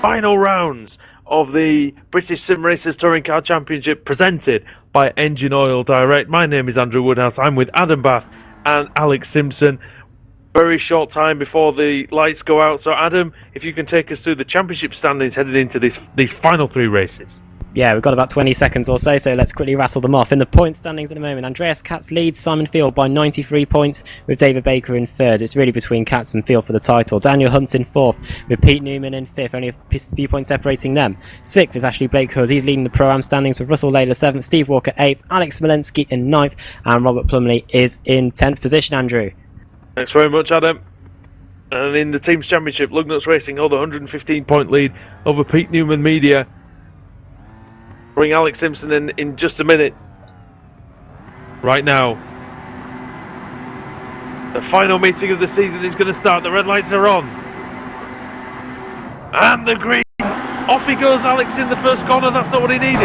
final rounds of the British Sim Racers Touring Car Championship presented by Engine Oil Direct. My name is Andrew Woodhouse. I'm with Adam Bath and Alex Simpson. Very short time before the lights go out. So Adam, if you can take us through the championship standings headed into these final three races. Yeah, we've got about 20 seconds or so let's quickly rattle them off. In the point standings at the moment, Andreas Katz leads Simon Field by 93 points, with David Baker in third. It's really between Katz and Field for the title. Daniel Hunt's in fourth, with Pete Newman in fifth, only a few points separating them. Sixth is Ashley Blake Hood. He's leading the Pro-Am standings, with Russell Layler seventh, Steve Walker eighth, Alex Smolensky in ninth, and Robert Plumley is in 10th position, Andrew. Thanks very much, Adam. And in the Teams Championship, Lugnuts Racing hold a 115-point lead over Pete Newman Media. Bring Alex Simpson in just a minute. Right now, the final meeting of the season is going to start. The red lights are on. And the green. Off he goes, Alex, in the first corner. That's not what he needed.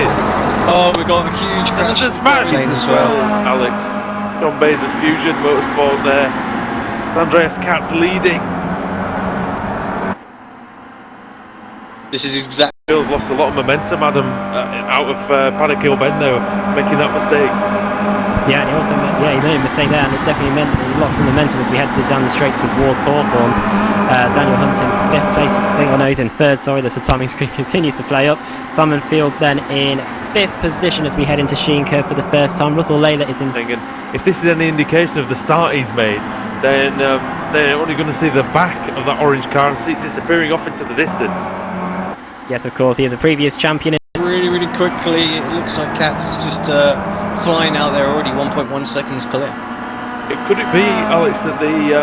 Oh, we got a huge crash. There's a smash as well. Alex. John Bays of Fusion Motorsport there. Andreas Katz leading. This is exactly. Field lost a lot of momentum, Adam, out of Paddock Hill Bend there, making that mistake. Yeah, and he also he made a mistake there, and it definitely meant that he lost some momentum as we headed down the straight towards Hawthorns. Daniel Hunt in fifth place, he's in third, sorry, the timing screen continues to play up. Simon Fields then in fifth position as we head into Sheen Curve for the first time. Russell Layler is in. If this is any indication of the start he's made, then they're only going to see the back of that orange car and see it disappearing off into the distance. Yes, of course, he is a previous champion. Really, really quickly, it looks like Katz is just flying out there already, 1.1 seconds clear. Could it be, Alex, that the...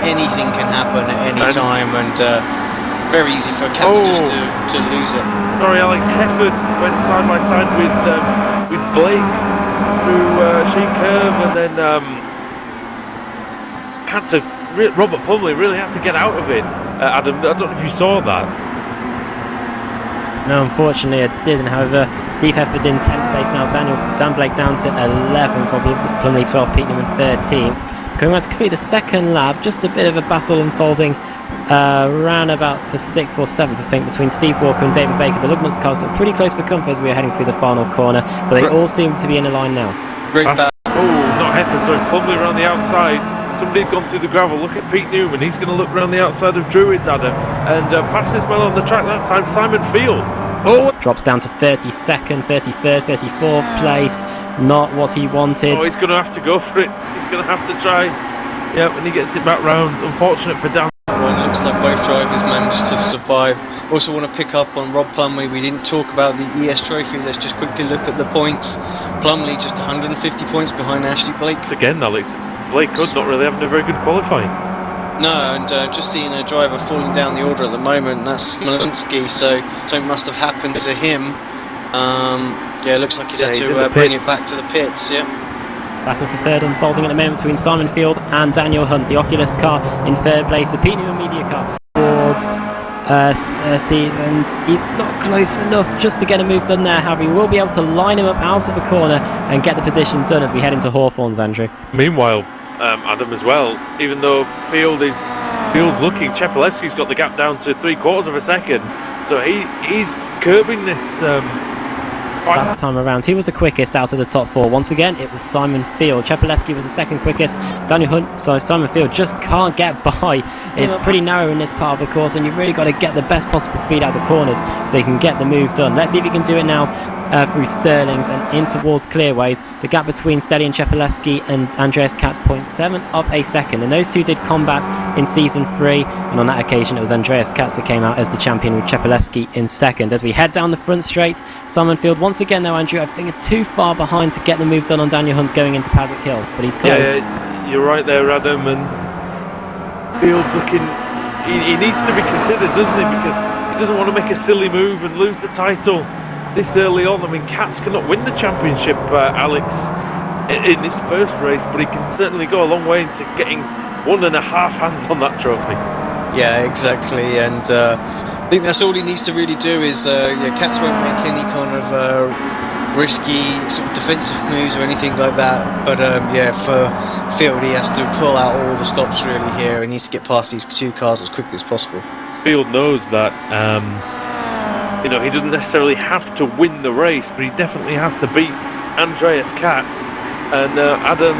anything can happen at any time, and very easy for Katz just to lose it. Sorry, Alex, Hefford went side by side with Blake through Sheen Curve, and then Robert Plumley really had to get out of it. Adam, I don't know if you saw that. No, unfortunately I didn't. However, Steve Hefford in 10th place now, Dan Blake down to 11th, Robert Plumley 12th, Pete Newman 13th. Going on to complete the second lap, just a bit of a battle unfolding around about for 6th or 7th, I think, between Steve Walker and David Baker. The Lugnuts cars look pretty close for comfort as we are heading through the final corner, but they all seem to be in a line now. Not Hefford, sorry, Plumley around the outside. Somebody had gone through the gravel. Look at Pete Newman. He's going to look around the outside of Druids, Adam. And fastest man on the track that time, Simon Field. Drops down to 32nd, 33rd, 34th place. Not what he wanted. He's going to have to go for it. He's going to have to try. Yeah, when he gets it back round. Unfortunate for Dan. Well, it looks like both drivers managed to survive. Also want to pick up on Rob Plumley. We didn't talk about the ES Trophy. Let's just quickly look at the points. Plumley just 150 points behind Ashley Blake. Again, Alex, Blake Hood not really having a very good qualifying. No, and just seeing a driver falling down the order at the moment, that's Smolensky, so something must have happened to him. Yeah, it looks like he's had to bring it back to the pits, yeah. Battle for third unfolding at the moment between Simon Field and Daniel Hunt. The Oculus car in third place, the Pete Newman Media car towards 30, and he's not close enough just to get a move done there. However, he will be able to line him up out of the corner and get the position done as we head into Hawthorns, Andrew. Meanwhile, Adam, as well, even though Fields looking, Chepelewski's got the gap down to 3/4 of a second, so he's curbing this. Last time around, he was the quickest out of the top four. Once again, it was Simon Field. Chepelewski was the second quickest. Simon Field just can't get by. It's pretty narrow in this part of the course, and you've really got to get the best possible speed out of the corners so you can get the move done. Let's see if he can do it now through Stirlings and in towards Clearways. The gap between Steady and Chepelewski and Andreas Katz, 0.7 up a second, and those two did combat in season 3, and on that occasion it was Andreas Katz that came out as the champion with Chepelewski in second. As we head down the front straight, Simon Field once again though, Andrew, I think too far behind to get the move done on Daniel Hunt going into Paddock Hill, but he's close. Yeah, you're right there, Adam, and Field's looking, he needs to be considered, doesn't he, because he doesn't want to make a silly move and lose the title this early on. I mean, Katz cannot win the championship, Alex, in this first race, but he can certainly go a long way into getting 1.5 hands on that trophy. Yeah, exactly, and I think that's all he needs to really do is, Katz won't make any kind of risky sort of defensive moves or anything like that, but for Field he has to pull out all the stops really here. He needs to get past these two cars as quickly as possible. Field knows that he doesn't necessarily have to win the race, but he definitely has to beat Andreas Katz. And Adam,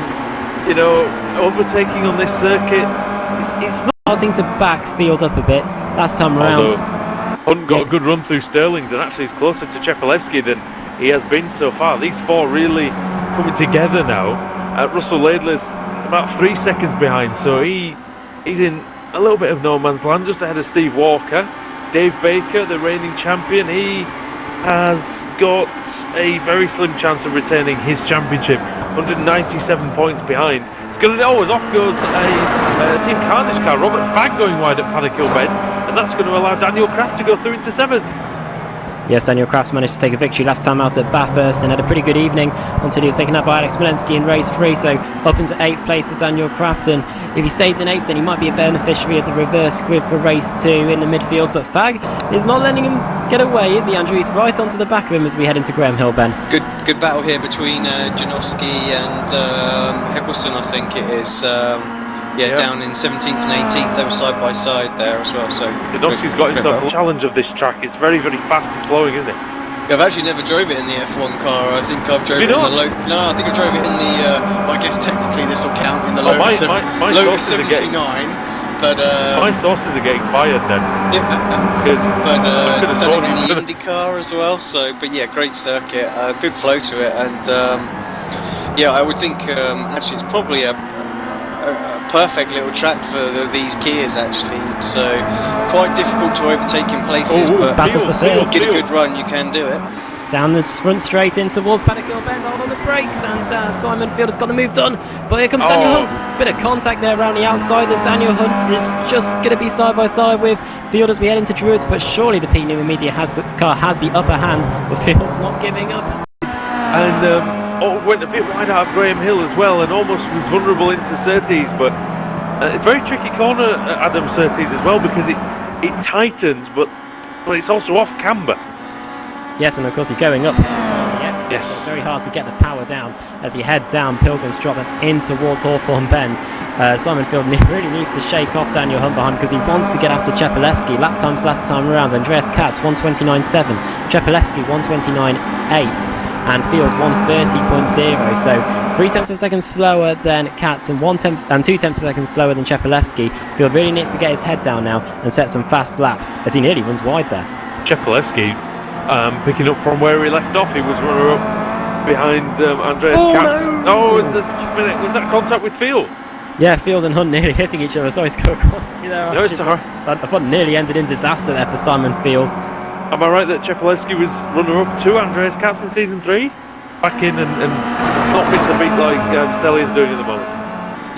overtaking on this circuit, it's not starting to back Field up a bit last time around. Hunt got a good run through Sterling's and actually is closer to Chepelevsky than he has been so far. These four really coming together now. Russell Laidler's about 3 seconds behind, so he's in a little bit of no man's land, just ahead of Steve Walker. Dave Baker, the reigning champion, he has got a very slim chance of retaining his championship. 197 points behind. It's going to off goes a Team Carnage car. Robert Fagg going wide at Paddock Hill Bend, and that's going to allow Daniel Kraft to go through into 7th. Yes, Daniel Kraft managed to take a victory last time out at Bathurst and had a pretty good evening until he was taken out by Alex Smolensky in race 3, so up into 8th place for Daniel Kraft, and if he stays in 8th then he might be a beneficiary of the reverse grid for race 2 in the midfield, but Fagg is not letting him get away, is he, Andrew? He's right onto the back of him as we head into Graham Hill, Ben. Good battle here between Janowski and Eccleston, I think it is. Down in 17th and 18th, they were side by side there as well. So Janowski's got himself a challenge of this track. It's very, very fast and flowing, isn't it? I've actually never drove it in the F1 car. I think I've drove it in the I think I drove it in the. I guess technically this will count in the Lotus 79. But my sources are getting fired then. But done it in the Indy car as well. So, but yeah, great circuit, good flow to it, and I would think actually it's probably a perfect little track for these Kias actually. So quite difficult to overtake in places, but battle for third. Get a good run, you can do it. Down this front straight in towards Paddock Hill Bend, hold on the brakes, and Simon Field has got the move done, but here comes Daniel Hunt. Bit of contact there around the outside, and Daniel Hunt is just going to be side by side with Field as we head into Druids, but surely the Pete Newman Media car has the upper hand, but Field's not giving up. And went a bit wide out of Graham Hill as well, and almost was vulnerable into Surtees, but a very tricky corner at Adam Surtees as well, because it tightens, but it's also off camber. Yes, and of course you're going up as well. Yes. So it's very hard to get the power down as you head down Pilgrim's Drop and in towards Hawthorne Bend. Simon Field really needs to shake off Daniel Hunt behind because he wants to get after Chepelevsky. Lap times last time around, Andreas Katz 1:29.7, Chepelevsky 1:29.8, and Field 1:30.0. So 0.3 of a second slower than Katz and 0.2 of a second slower than Chepelevsky. Field really needs to get his head down now and set some fast laps as he nearly runs wide there. Chepelevsky picking up from where he left off. He was runner up behind Andreas Katz. No. Was that contact with Field? Yeah, Field and Hunt nearly hitting each other. Sorry to go across. No, it's alright. I thought it nearly ended in disaster there for Simon Field. Am I right that Chepelevsky was runner up to Andreas Katz in season 3? Back in and not miss a beat like Stellian's doing at the moment.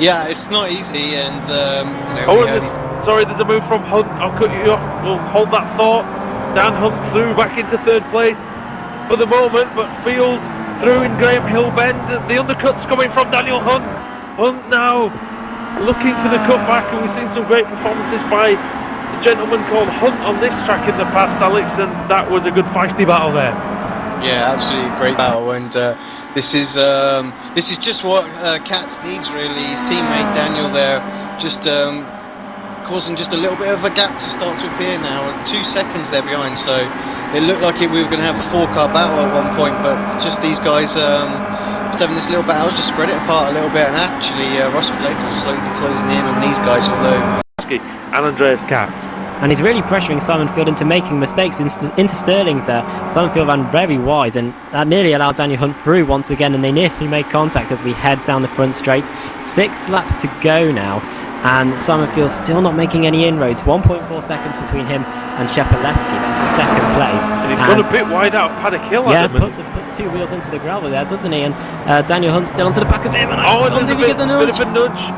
Yeah, it's not easy, and there's a move from Hunt. I'll cut you off. We'll hold that thought. Dan Hunt through back into 3rd place for the moment, but Field through in Graham Hill Bend. The undercut's coming from Daniel Hunt. Hunt now looking for the cutback, and we've seen some great performances by a gentleman called Hunt on this track in the past, Alex, and that was a good feisty battle there. Yeah, absolutely great battle, and this is just what Katz needs really. His teammate Daniel there just causing just a little bit of a gap to start to appear now. 2 seconds they're behind, so it looked like we were going to have a 4-car battle at one point, but just these guys just having this little battle, just spread it apart a little bit, and actually Russell Laidler slowly closing in on these guys, although and Andreas Katz. And he's really pressuring Simon Field into making mistakes into Sterling's there. Simon Field ran very wide, and that nearly allowed Daniel Hunt through once again, and they nearly made contact as we head down the front straight. 6 laps to go now, and Simon Field still not making any inroads. 1.4 seconds between him and Chepelevsky. That's his 2nd place. And he's gone a bit wide out of Paddock Hill. Yeah, puts 2 wheels into the gravel there, doesn't he? And Daniel Hunt's still onto the back of him. And there's a bit of a nudge.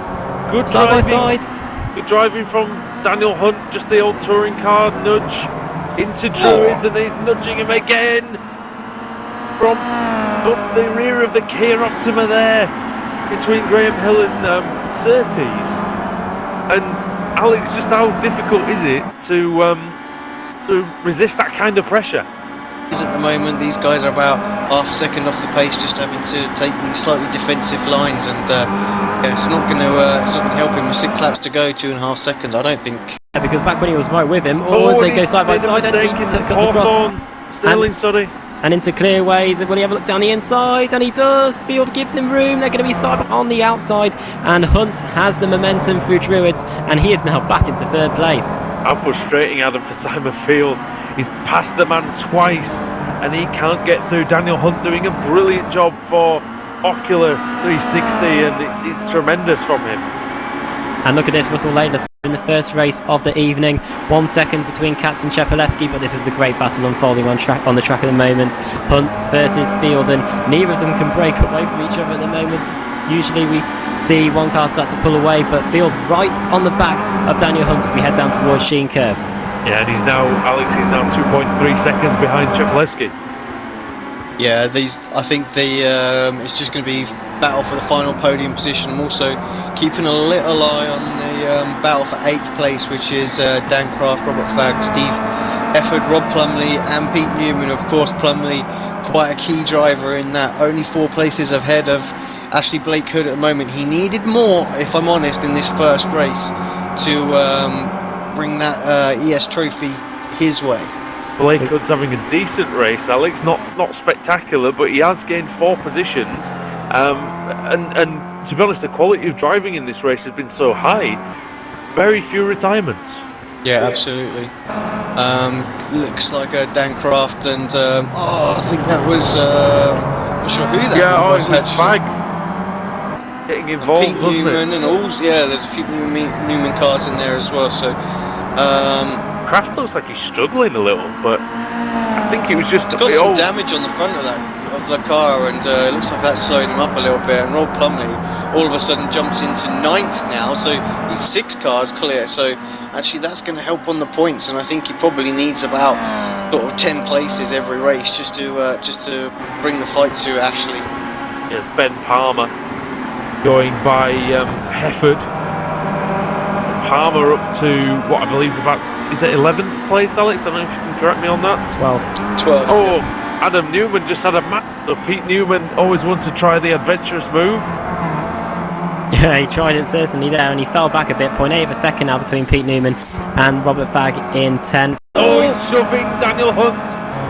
Good side driving. by side. Good driving from Daniel Hunt. Just the old touring car nudge into Druids, and he's nudging him again from up the rear of the Kia Optima there between Graham Hill and Surtees. And Alex, just how difficult is it to resist that kind of pressure? At the moment, these guys are about half a second off the pace, just having to take these slightly defensive lines, and it's not going to help him with 6 laps to go, 2.5 seconds. I don't think because back when he was right with him, or as they go side by side, and he cuts across. Sterling, sorry. And into clearways, and will he have a look down the inside? And he does. Field gives him room. They're going to be side on the outside, and Hunt has the momentum through Druids, and he is now back into third place. How frustrating, Adam, for Simon Field. He's passed the man twice, and he can't get through. Daniel Hunt doing a brilliant job for Oculus 360, and it's tremendous from him. And look at this, Russell Laidler in the first race of the evening. 1 second between Katz and Chepelewski, but this is the great battle unfolding on the track at the moment. Hunt versus Field, and neither of them can break away from each other at the moment. Usually we see one car start to pull away, but Field's right on the back of Daniel Hunt as we head down towards Sheen Curve. Yeah, and he's now 2.3 seconds behind Chepelewski. Yeah, I think it's just going to be battle for the final podium position. I'm also keeping a little eye on the battle for 8th place, which is Dan Craft, Robert Fagg, Steve Efford, Rob Plumley and Pete Newman. Of course, Plumley quite a key driver in that, only 4 places ahead of Ashley Blake Hood at the moment. He needed more, if I'm honest, in this first race to bring that ES trophy his way. Blake Hood's having a decent race, Alex. Not spectacular, but he has gained 4 positions. And to be honest, the quality of driving in this race has been so high. Very few retirements. Yeah, absolutely. Looks like Dan Craft and I think that was not sure who that was. It was Fag getting involved, Pete wasn't Newman it? And all, yeah, there's a few Newman cars in there as well. So. Craft looks like he's struggling a little, but I think it was just got some damage on the front of the car, and it looks like that's slowing him up a little bit. And Rob Plumley all of a sudden jumps into 9th now, so he's 6 cars clear. So actually that's going to help on the points, and I think he probably needs about sort of 10 places every race just to bring the fight to Ashley. Yes, Ben Palmer going by Hefford. Palmer up to what I believe is about, is it 11th place, Alex? I don't know if you can correct me on that. 12th. Oh, Adam Newman just had a match. Pete Newman always wanted to try the adventurous move. Yeah, he tried it certainly there, and he fell back a bit. 0.8 of a second now between Pete Newman and Robert Fagg in 10th. Oh, he's shoving Daniel Hunt.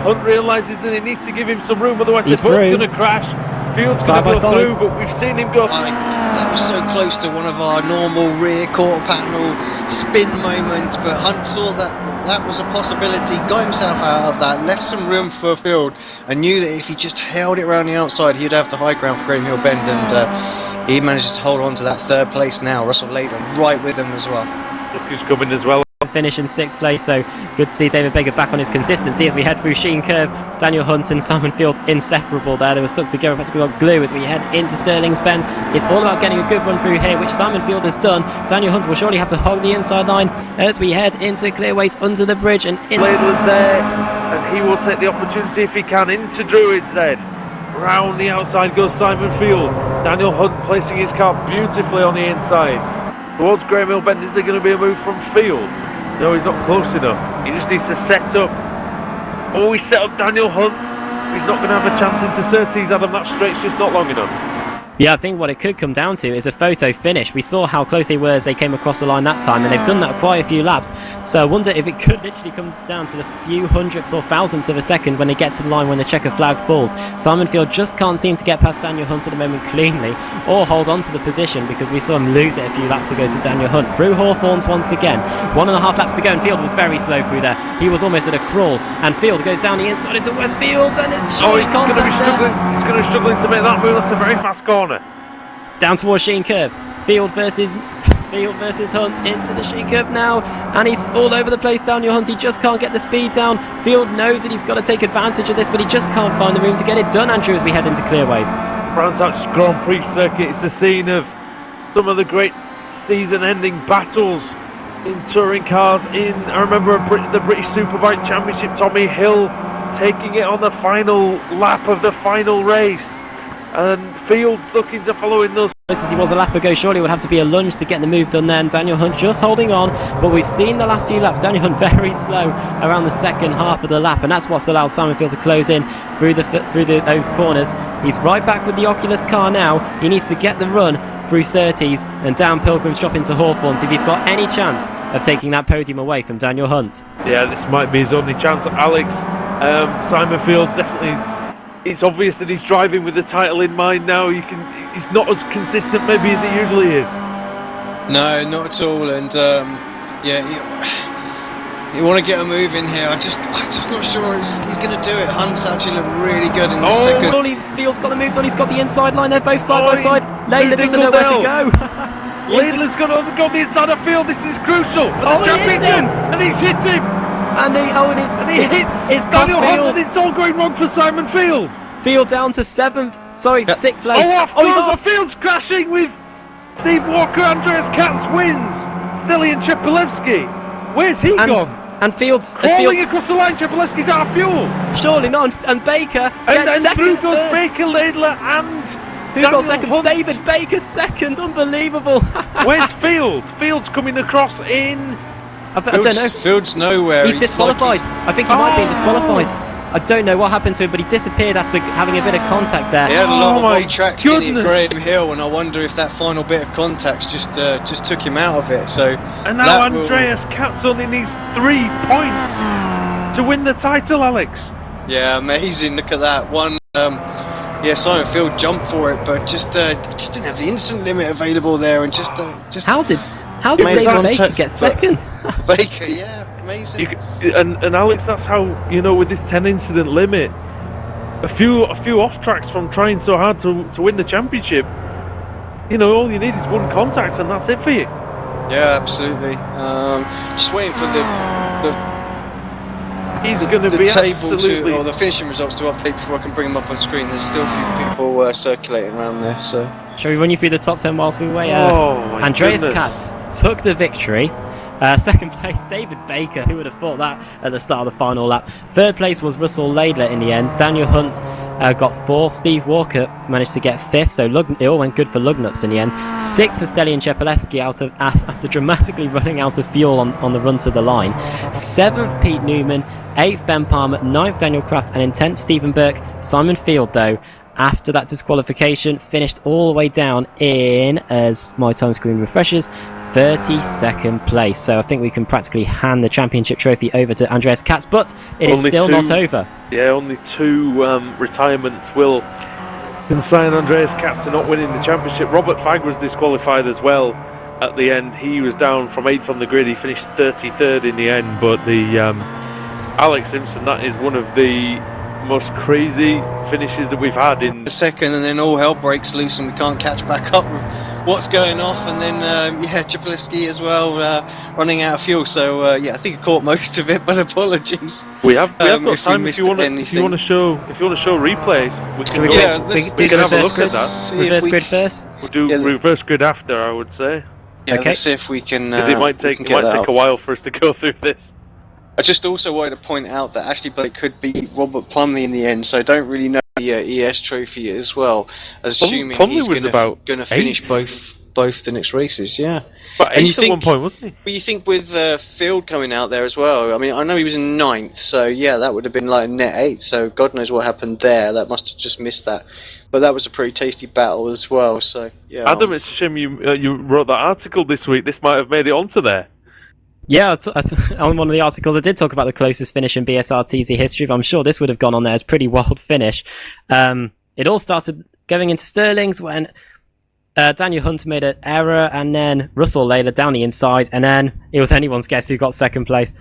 Hunt realises that he needs to give him some room, otherwise he's the boat's going to crash. Field's going to go through, but we've seen him go. That was so close to one of our normal rear quarter panel spin moments, but Hunt saw that was a possibility, got himself out of that, left some room for Field, and knew that if he just held it around the outside, he'd have the high ground for Graham Hill Bend, and he manages to hold on to that 3rd place now. Russell Laidler right with him as well. Look who's coming as well. Finish in 6th place, so good to see David Baker back on his consistency as we head through Sheen Curve. Daniel Hunt and Simon Field inseparable there. They were stuck together, but we got glue as we head into Stirling's Bend. It's all about getting a good run through here, which Simon Field has done. Daniel Hunt will surely have to hog the inside line as we head into clearways under the bridge. And Laidler's there, and he will take the opportunity if he can into Druids then. Round the outside goes Simon Field. Daniel Hunt placing his car beautifully on the inside. Towards Graham Hill Bend, is there going to be a move from Field? No, he's not close enough. He just needs to set up. Oh, he set up Daniel Hunt. He's not going to have a chance into Surtees, Adam. That straight's just not long enough. Yeah, I think what it could come down to is a photo finish. We saw how close they were as they came across the line that time, and they've done that quite a few laps. So I wonder if it could literally come down to the few hundredths or thousandths of a second when they get to the line when the checker flag falls. Simon Field just can't seem to get past Daniel Hunt at the moment cleanly, or hold on to the position, because we saw him lose it a few laps ago to Daniel Hunt. Through Hawthorns once again. 1.5 laps to go, and Field was very slow through there. He was almost at a crawl, and Field goes down the inside into Westfield, and it's surely contact there. He's going to be struggling to make that move. That's a very fast corner. Down towards Sheen Curve. Field versus Hunt into the Sheen Curve now, and he's all over the place. Daniel Hunt, he just can't get the speed down. Field knows that he's got to take advantage of this, but he just can't find the room to get it done, Andrew, as we head into clearways. Brands Hatch Grand Prix circuit is the scene of some of the great season-ending battles in touring cars. I remember the British Superbike Championship, Tommy Hill taking it on the final lap of the final race, and Field looking to follow in those As he was a lap ago, surely it would have to be a lunge to get the move done then. Daniel Hunt just holding on, but we've seen the last few laps, Daniel Hunt very slow around the second half of the lap, and that's what's allowed Simon Field to close in through those corners. He's right back with the Oculus car now. He needs to get the run through Surtees and down Pilgrim's Drop into Hawthorns if he's got any chance of taking that podium away from Daniel Hunt. Yeah, this might be his only chance. Alex, Simon Field definitely... It's obvious that he's driving with the title in mind now. He's not as consistent maybe as he usually is. No, not at all. And you want to get a move in here. I'm just not sure he's going to do it. Hunt's actually looked really good in the second. Surely Field's got the moves on. He's got the inside line. They're both side by side. Layla doesn't know where to go. Layla's got the inside of Field. This is crucial for the championship, and he's hit him. And he hits. It's Daniel Field. Hunt, and it's all going wrong for Simon Field. Field down to 7th. Sorry, 6th place. He's off. Field's crashing with Steve Walker. Andreas Katz wins. Stelian Chepelevsky. Where's he gone? And Field's crawling across the line. Chepelevsky's out of fuel. Surely not. And Baker gets second. Through goes Baker, Laidler, and who got second? Hunt. David Baker second. Unbelievable. Where's Field? Field's coming across in. I don't know. Field's nowhere. He's disqualified. I think he might be disqualified. I don't know what happened to him, but he disappeared after having a bit of contact there. He had a lot of off tracks at Graham Hill, and I wonder if that final bit of contacts just took him out of it. So and now Andreas Katz only needs 3 points to win the title, Alex. Yeah, amazing. Look at that one. Simon Field jumped for it, but just didn't have the instant limit available there, and just how did David Baker get second? Baker, yeah. Amazing. And Alex, that's how, with this 10 incident limit, a few off tracks from trying so hard to win the championship, all you need is one contact and that's it for you. Yeah, absolutely. Just waiting for the table or the finishing results to update before I can bring them up on screen. There's still a few people circulating around there. So shall we run you through the top 10 whilst we wait? Andreas Katz took the victory. Second place, David Baker. Who would have thought that at the start of the final lap? Third place was Russell Laidler in the end. Daniel Hunt got 4th. Steve Walker managed to get 5th, so it all went good for Lugnuts in the end. 6th for Stelian Chepelevsky after dramatically running out of fuel on the run to the line. 7th, Pete Newman. 8th, Ben Palmer. 9th, Daniel Kraft. And in 10th, Stephen Burke. Simon Field, though, after that disqualification, finished all the way down in, as my time screen refreshes, 32nd place. So I think we can practically hand the championship trophy over to Andreas Katz, but it is still not over. Yeah, only 2 retirements will consign Andreas Katz to not winning the championship. Robert Fagg was disqualified as well at the end. He was down from 8th on the grid. He finished 33rd in the end, but the Alex Simpson, that is one of the most crazy finishes that we've had in a second, and then all hell breaks loose and we can't catch back up with what's going off, and then Chepelevsky as well running out of fuel. So I think I caught most of it, but apologies. We have got time if you want to show replay. We can have a look at that. Reverse grid first. We'll do reverse grid after, I would say. Yeah, let's see if we can. Because it might take a while for us to go through this. I just also wanted to point out that Ashley Blake could beat Robert Plumley in the end, so I don't really know the ES trophy as well, assuming he's going to finish both the next races. Yeah, but 8th at one point, wasn't he? But you think with Field coming out there as well, I mean, I know he was in 9th, so yeah, that would have been like net 8th, so God knows what happened there. That must have just missed that. But that was a pretty tasty battle as well, so yeah. Adam, it's a shame you wrote that article this week. This might have made it onto there. Yeah, on one of the articles I did talk about the closest finish in BSRTC history, but I'm sure this would have gone on there as pretty wild finish. It all started going into Stirling's when Daniel Hunt made an error, and then Russell Laidler down the inside, and then it was anyone's guess who got second place.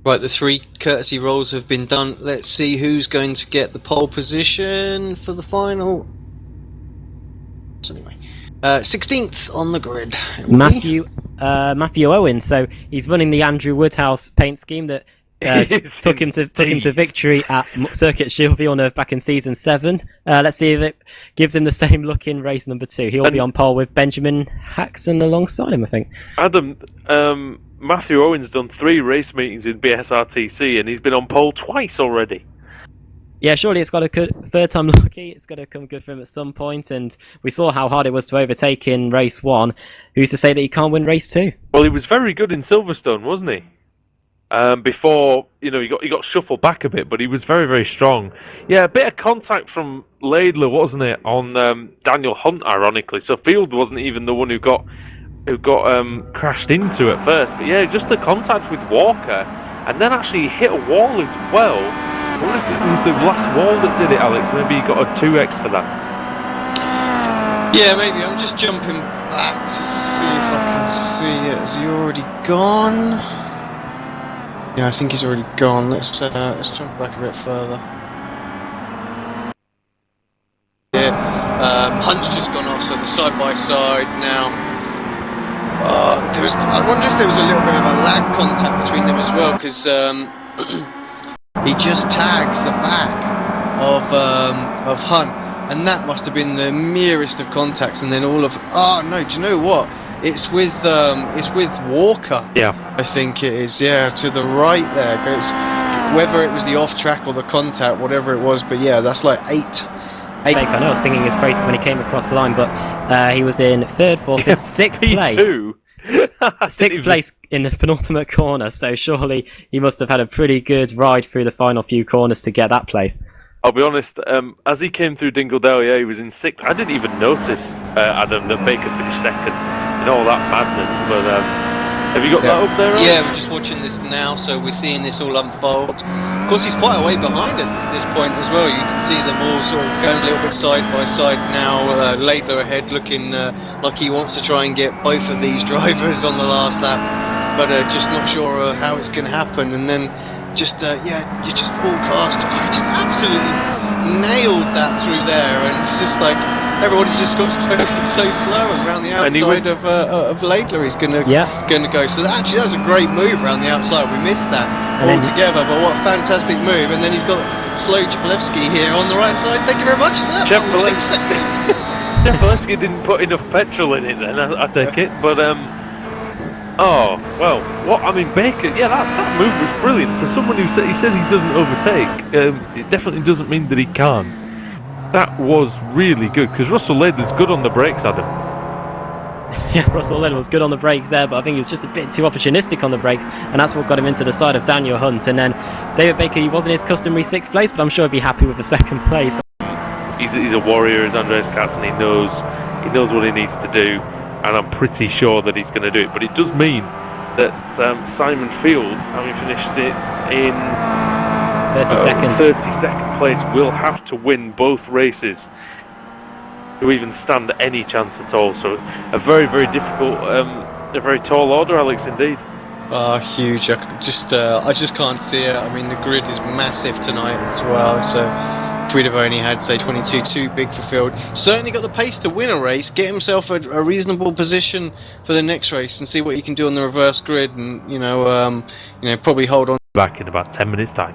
Right, the 3 courtesy rolls have been done. Let's see who's going to get the pole position for the final. So anyway, 16th on the grid. Matthew Owen. So he's running the Andrew Woodhouse paint scheme that took him to victory at Circuit Gilles Villeneuve back in season 7. Let's see if it gives him the same look in race number 2. He'll be on pole with Benjamin Haxon alongside him, I think. Adam, Matthew Owen's done 3 race meetings in BSRTC and he's been on pole twice already. Yeah, surely it's got to third time lucky. It's got to come good for him at some point, and we saw how hard it was to overtake in race 1. Who's to say that he can't win race 2? Well, he was very good in Silverstone, wasn't he? Before, he got shuffled back a bit, but he was very, very strong. Yeah, a bit of contact from Laidler, wasn't it, on Daniel Hunt, ironically. So Field wasn't even the one who got crashed into at first. But yeah, just the contact with Walker, and then actually hit a wall as well. I wonder if it was the last wall that did it, Alex. Maybe he got a 2x for that. Yeah, maybe. I'm just jumping back to see if I can see it. Has he already gone? Yeah, I think he's already gone. Let's jump back a bit further. Yeah, Hunt's just gone off, so the side by side now. I wonder if there was a little bit of a lag contact between them as well, because he just tags the back of Hunt, and that must have been the merest of contacts. And then all of no, do you know what? It's with Walker. Yeah, I think it is. Yeah, to the right there goes. Whether it was the off track or the contact, whatever it was, but yeah, that's like eight. I know I was singing his praises when he came across the line, but he was in 3rd, 4th, 5th, 6th place. Sixth place in the penultimate corner, so surely he must have had a pretty good ride through the final few corners to get that place. I'll be honest, as he came through Dingledale, yeah, he was in 6th. I didn't even notice, Adam, that Baker finished 2nd in all that madness, but have you got that up there, Alex? Yeah, we're just watching this now, so we're seeing this all unfold. Of course, he's quite a way behind at this point as well. You can see them all sort of going a little bit side by side now. Laidler ahead, looking like he wants to try and get both of these drivers on the last lap, but just not sure how it's going to happen. And then just you just all cast. I just absolutely nailed that through there, and it's just like everybody just got so slow, and around the outside of Laidler he's gonna go. So actually that was a great move around the outside. We missed that altogether, but what a fantastic move. And then he's got slow Chepelevsky here on the right side. Thank you very much, sir. Chepelevsky didn't put enough petrol in it then, I take it, but oh, well, Baker, yeah, that move was brilliant. For someone who he says he doesn't overtake, it definitely doesn't mean that he can't. That was really good, because Russell Laidler's good on the brakes, Adam. Yeah, Russell Laidler was good on the brakes there, but I think he was just a bit too opportunistic on the brakes, and that's what got him into the side of Daniel Hunt. And then David Baker, he wasn't his customary 6th place, but I'm sure he'd be happy with a 2nd place. He's a warrior, as Andreas Katz, and he knows what he needs to do, and I'm pretty sure that he's going to do it. But it does mean that Simon Field, having finished it in 32nd place, will have to win both races to even stand any chance at all. So a very, very difficult, a very tall order, Alex, indeed. Huge. I just can't see it. I mean, the grid is massive tonight as well, so if we'd have only had, say, 22, too big for Field. Certainly got the pace to win a race, get himself a reasonable position for the next race, and see what he can do on the reverse grid, and probably hold on. Back in about 10 minutes' time.